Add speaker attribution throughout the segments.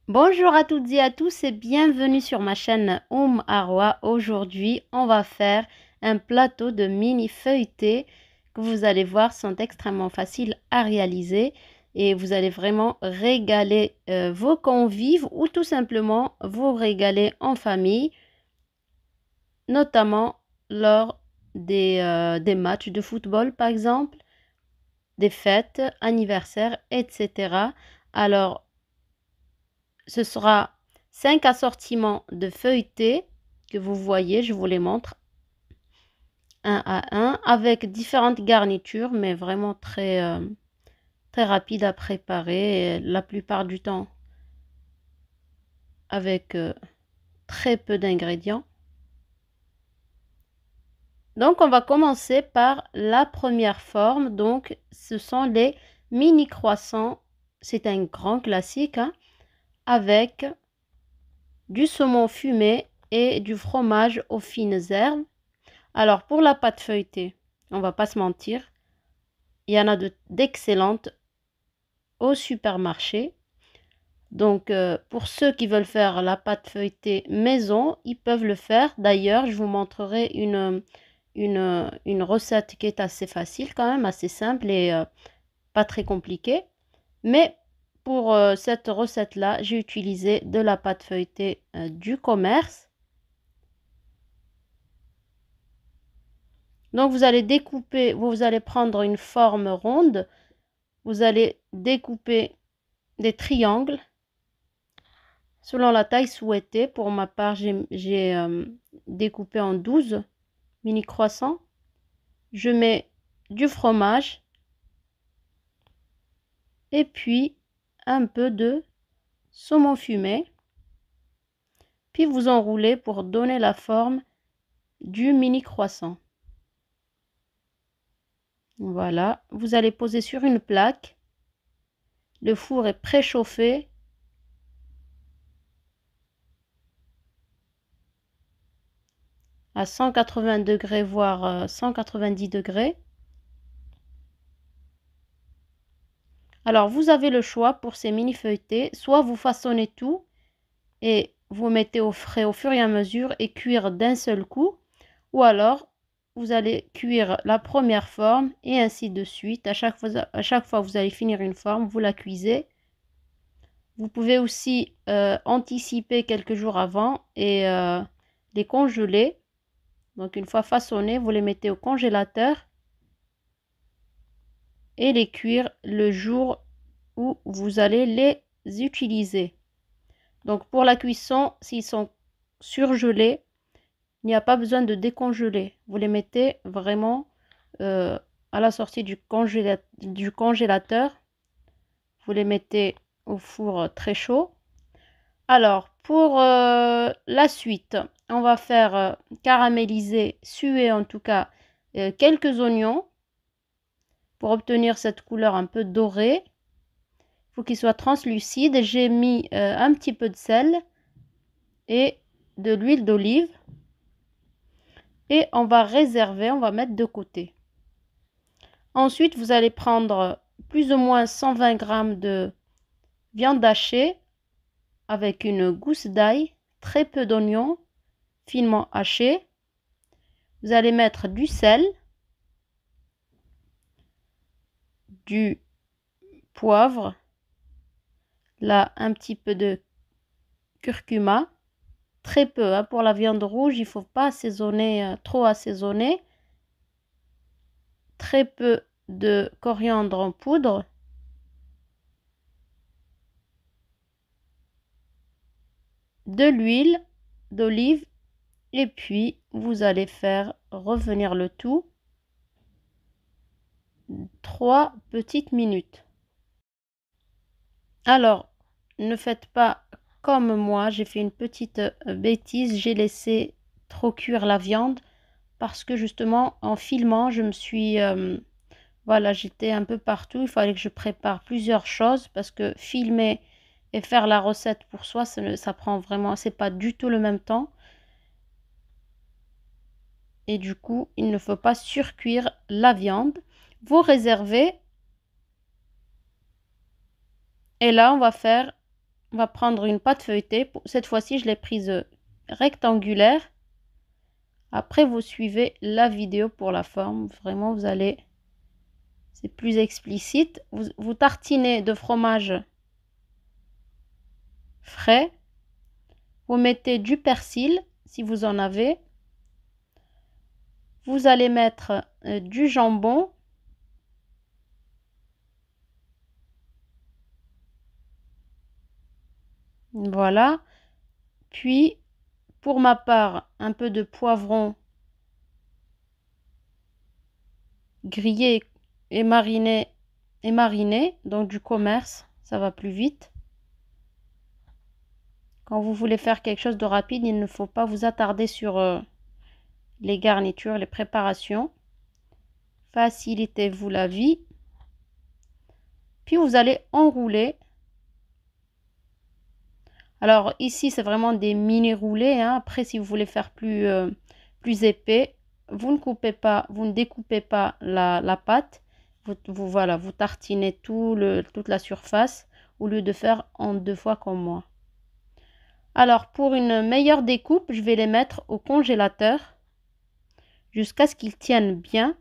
Speaker 1: Bonjour à toutes et à tous et bienvenue sur ma chaîne Arwa. Aujourd'hui, on va faire un plateau de mini feuilletés que vous allez voir sont extrêmement faciles à réaliser et vous allez vraiment régaler vos convives ou tout simplement vous régaler en famille, notamment lors des matchs de football par exemple, des fêtes, anniversaires, etc. Alors, ce sera 5 assortiments de feuilletés que vous voyez, je vous les montre un à un avec différentes garnitures, mais vraiment très rapide à préparer, et la plupart du temps avec très peu d'ingrédients. Donc on va commencer par la première forme, donc ce sont les mini croissants, c'est un grand classique hein, avec du saumon fumé et du fromage aux fines herbes. Alors pour la pâte feuilletée, on va pas se mentir, il y en a d'excellentes au supermarché. Donc pour ceux qui veulent faire la pâte feuilletée maison, ils peuvent le faire. D'ailleurs, je vous montrerai une recette qui est assez facile quand même, assez simple et pas très compliquée. Mais pour cette recette-là, j'ai utilisé de la pâte feuilletée du commerce. Donc vous allez découper, vous allez prendre une forme ronde, vous allez découper des triangles selon la taille souhaitée. Pour ma part, j'ai découpé en 12 mini croissants. Je mets du fromage et puis un peu de saumon fumé. Puis vous enroulez pour donner la forme du mini croissant. Voilà, vous allez poser sur une plaque. Le four est préchauffé. À 180 degrés, voire 190 degrés. Alors, vous avez le choix pour ces mini feuilletés. Soit vous façonnez tout et vous mettez au frais au fur et à mesure et cuire d'un seul coup. Ou alors, vous allez cuire la première forme et ainsi de suite. À chaque fois que vous allez finir une forme, vous la cuisez. Vous pouvez aussi anticiper quelques jours avant et les congeler. Donc, une fois façonnés, vous les mettez au congélateur et les cuire le jour où vous allez les utiliser. Donc pour la cuisson, s'ils sont surgelés, il n'y a pas besoin de décongeler. Vous les mettez vraiment à la sortie du congélateur. Vous les mettez au four très chaud. Alors pour la suite, on va faire caraméliser, suer en tout cas quelques oignons pour obtenir cette couleur un peu dorée. Il faut qu'il soit translucide. J'ai mis un petit peu de sel et de l'huile d'olive. Et on va réserver, on va mettre de côté. Ensuite, vous allez prendre plus ou moins 120 g de viande hachée avec une gousse d'ail, très peu d'oignons finement hachés. Vous allez mettre du sel, du poivre, là un petit peu de curcuma, très peu hein, pour la viande rouge, il ne faut pas assaisonner, trop assaisonner. Très peu de coriandre en poudre. De l'huile d'olive et puis vous allez faire revenir le tout 3 petites minutes. Alors, ne faites pas comme moi, j'ai fait une petite bêtise, j'ai laissé trop cuire la viande parce que justement en filmant, je me suis voilà, j'étais un peu partout, il fallait que je prépare plusieurs choses parce que filmer et faire la recette pour soi, ça prend vraiment, c'est pas du tout le même temps. Et du coup, il ne faut pas surcuire la viande. Vous réservez. Et là, on va faire on va prendre une pâte feuilletée. Cette fois-ci, je l'ai prise rectangulaire. Après, vous suivez la vidéo pour la forme. Vraiment, vous allez... C'est plus explicite. Vous tartinez de fromage frais. Vous mettez du persil, si vous en avez. Vous allez mettre du jambon. Voilà. Puis, pour ma part, un peu de poivron grillé et mariné, donc du commerce, ça va plus vite. Quand vous voulez faire quelque chose de rapide, il ne faut pas vous attarder sur les garnitures, les préparations. Facilitez-vous la vie. Puis vous allez enrouler. Alors ici, c'est vraiment des mini roulés, hein. Après, si vous voulez faire plus épais, vous ne coupez pas, vous ne découpez pas la pâte. Voilà, vous tartinez toute la surface au lieu de faire en 2 fois comme moi. Alors, pour une meilleure découpe, je vais les mettre au congélateur jusqu'à ce qu'ils tiennent bien.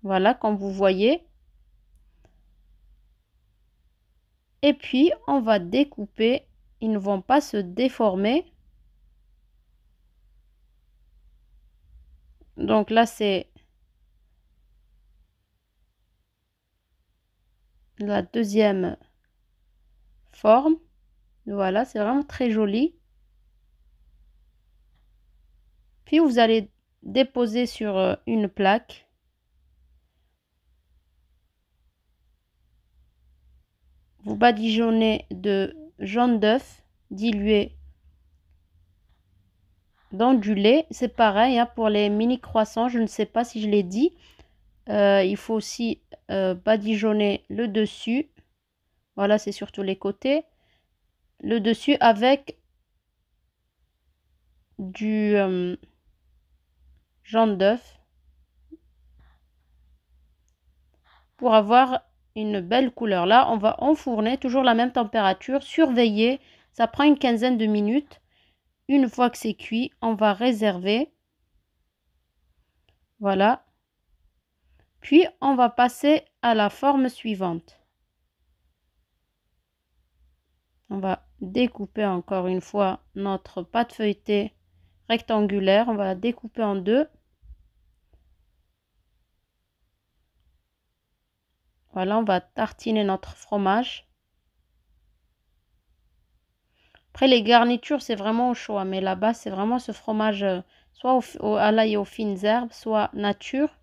Speaker 1: Voilà, comme vous voyez. Et puis, on va découper. Ils ne vont pas se déformer. Donc là, c'est la deuxième forme. Voilà, c'est vraiment très joli. Puis, vous allez déposer sur une plaque. Vous badigeonnez de jaune d'œuf dilué dans du lait. C'est pareil hein, pour les mini croissants. Je ne sais pas si je l'ai dit. Il faut aussi badigeonner le dessus. Voilà, c'est surtout les côtés. Le dessus avec du jaune d'œuf pour avoir une belle couleur. Là, on va enfourner toujours la même température. Surveiller, ça prend une quinzaine de minutes. Une fois que c'est cuit, on va réserver. Voilà. Puis, on va passer à la forme suivante. On va découper encore une fois notre pâte feuilletée rectangulaire. On va la découper en deux. Voilà, on va tartiner notre fromage. Après, les garnitures, c'est vraiment au choix. Mais là-bas, c'est vraiment ce fromage soit à l'ail et aux fines herbes, soit nature.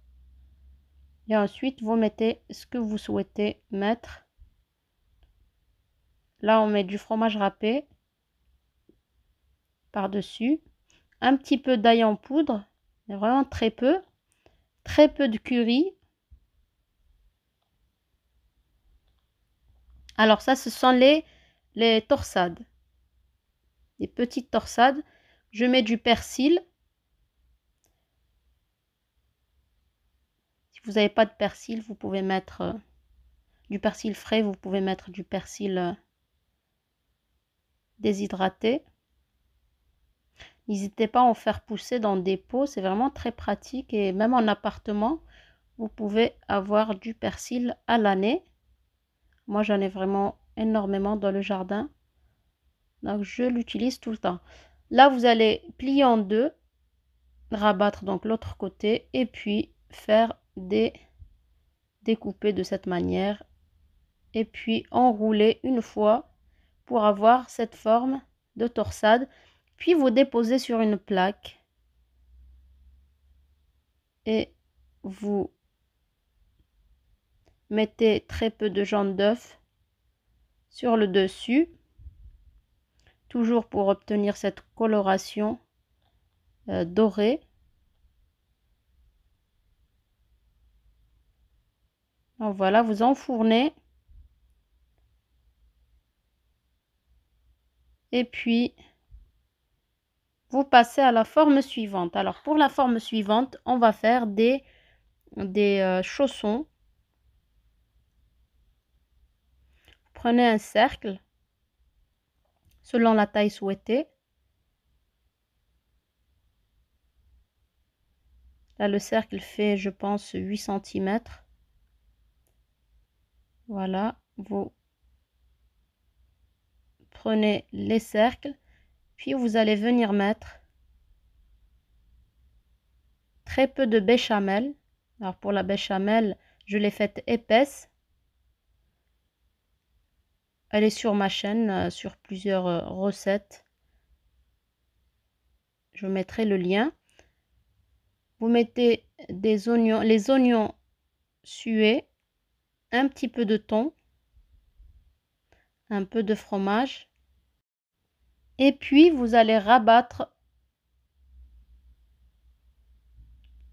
Speaker 1: Et ensuite, vous mettez ce que vous souhaitez mettre. Là, on met du fromage râpé par-dessus. Un petit peu d'ail en poudre, mais vraiment très peu. Très peu de curry. Alors ça, ce sont les torsades. Les petites torsades. Je mets du persil. Si vous n'avez pas de persil, vous pouvez mettre du persil frais. Vous pouvez mettre du persil déshydraté. N'hésitez pas à en faire pousser dans des pots. C'est vraiment très pratique. Et même en appartement, vous pouvez avoir du persil à l'année. Moi, j'en ai vraiment énormément dans le jardin. Donc, je l'utilise tout le temps. Là, vous allez plier en deux, rabattre donc l'autre côté et puis faire des découpés de cette manière. Et puis enrouler une fois pour avoir cette forme de torsade. Puis vous déposez sur une plaque et vous mettez très peu de jaune d'œuf sur le dessus. Toujours pour obtenir cette coloration dorée. Donc voilà, vous enfournez. Et puis, vous passez à la forme suivante. Alors, pour la forme suivante, on va faire des chaussons. Prenez un cercle. selon la taille souhaitée. Là, le cercle fait, je pense, 8 cm. Voilà, vous prenez les cercles, puis vous allez venir mettre très peu de béchamel. Alors pour la béchamel, je l'ai faite épaisse. Elle est sur ma chaîne, sur plusieurs recettes. Je mettrai le lien. Vous mettez des oignons, les oignons sués, un petit peu de thon, un peu de fromage. Et puis vous allez rabattre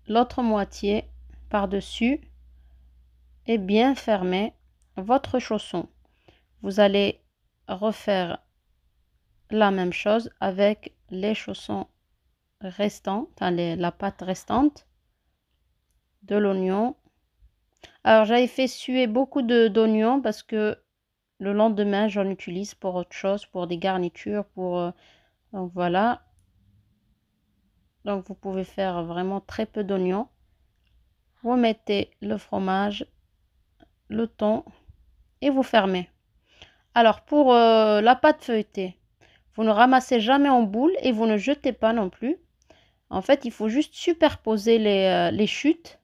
Speaker 1: l'autre moitié par-dessus et bien fermer votre chausson. Vous allez refaire la même chose avec les chaussons restants, enfin la pâte restante, de l'oignon. Alors j'avais fait suer beaucoup d'oignons parce que le lendemain j'en utilise pour autre chose, pour des garnitures, donc voilà. Donc vous pouvez faire vraiment très peu d'oignons. Vous mettez le fromage, le thon et vous fermez. Alors pour la pâte feuilletée, vous ne ramassez jamais en boule et vous ne jetez pas non plus. En fait, il faut juste superposer les chutes,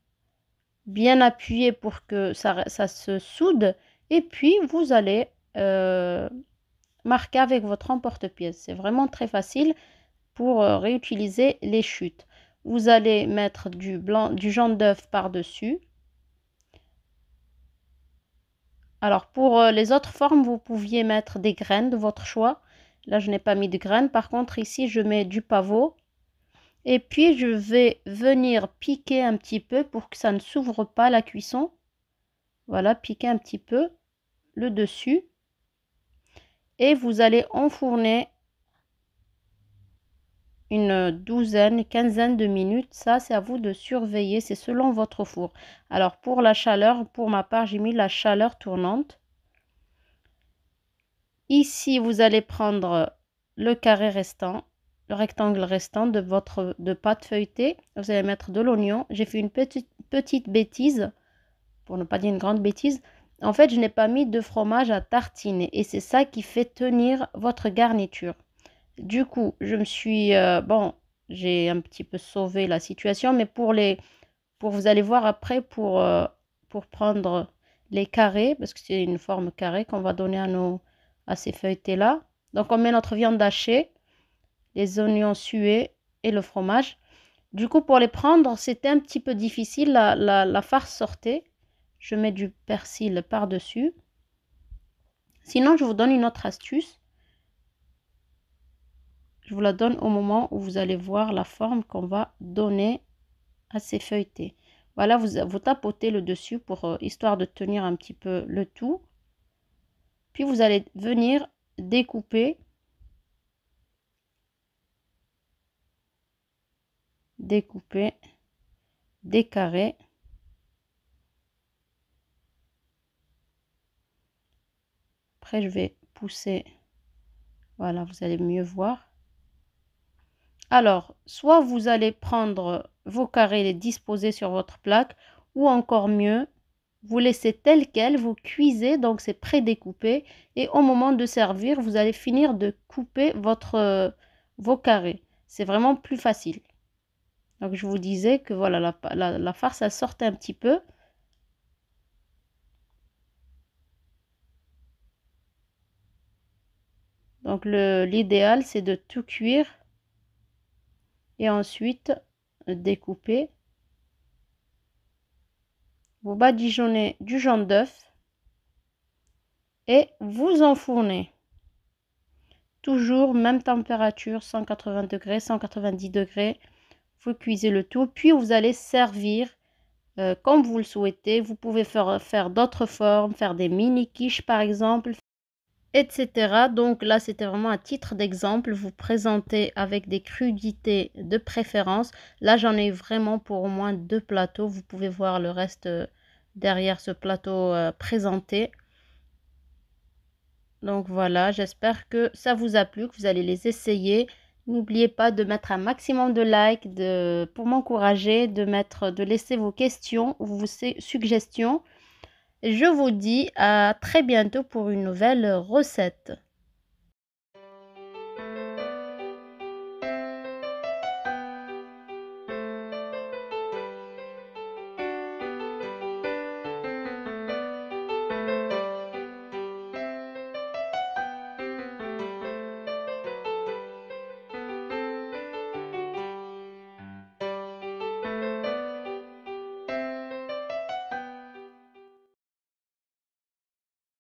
Speaker 1: bien appuyer pour que ça se soude. Et puis, vous allez marquer avec votre emporte-pièce. C'est vraiment très facile pour réutiliser les chutes. Vous allez mettre du jaune d'œuf par-dessus. Alors, pour les autres formes, vous pouviez mettre des graines de votre choix. Là, je n'ai pas mis de graines. Par contre, ici, je mets du pavot. Et puis, je vais venir piquer un petit peu pour que ça ne s'ouvre pas la cuisson. Voilà, piquer un petit peu le dessus. Et vous allez enfourner une douzaine, quinzaine de minutes. Ça, c'est à vous de surveiller. C'est selon votre four. Alors, pour la chaleur, pour ma part, j'ai mis la chaleur tournante. Ici, vous allez prendre le carré restant, le rectangle restant de pâte feuilletée. Vous allez mettre de l'oignon. J'ai fait une petite bêtise, pour ne pas dire une grande bêtise. En fait, je n'ai pas mis de fromage à tartiner et c'est ça qui fait tenir votre garniture. Du coup, je me suis... bon, j'ai un petit peu sauvé la situation, mais vous allez voir après, pour prendre les carrés, parce que c'est une forme carrée qu'on va donner à ces feuilletés-là. Donc, on met notre viande hachée, les oignons sués et le fromage. Du coup, pour les prendre, c'était un petit peu difficile. La farce sortait. Je mets du persil par-dessus. Sinon, je vous donne une autre astuce. Je vous la donne au moment où vous allez voir la forme qu'on va donner à ces feuilletés. Voilà, vous tapotez le dessus pour histoire de tenir un petit peu le tout. Puis vous allez venir découper des carrés. Après, je vais pousser. Voilà, vous allez mieux voir. Alors, soit vous allez prendre vos carrés et les disposer sur votre plaque, ou encore mieux, vous laissez tel quel, vous cuisez, donc c'est prédécoupé, et au moment de servir, vous allez finir de couper vos carrés. C'est vraiment plus facile. Donc je vous disais que voilà, la farce, ça sortait un petit peu. Donc l'idéal, c'est de tout cuire et ensuite découper. Vous badigeonnez du jaune d'œuf et vous enfournez. Toujours même température, 180 degrés, 190 degrés. Vous cuisez le tout, puis vous allez servir comme vous le souhaitez. Vous pouvez faire d'autres formes, faire des mini quiches par exemple, etc. Donc là, c'était vraiment à titre d'exemple. Vous présentez avec des crudités de préférence. Là, j'en ai vraiment pour au moins 2 plateaux. Vous pouvez voir le reste derrière ce plateau présenté. Donc voilà, j'espère que ça vous a plu, que vous allez les essayer. N'oubliez pas de mettre un maximum de likes pour m'encourager, de laisser vos questions ou vos suggestions. Je vous dis à très bientôt pour une nouvelle recette.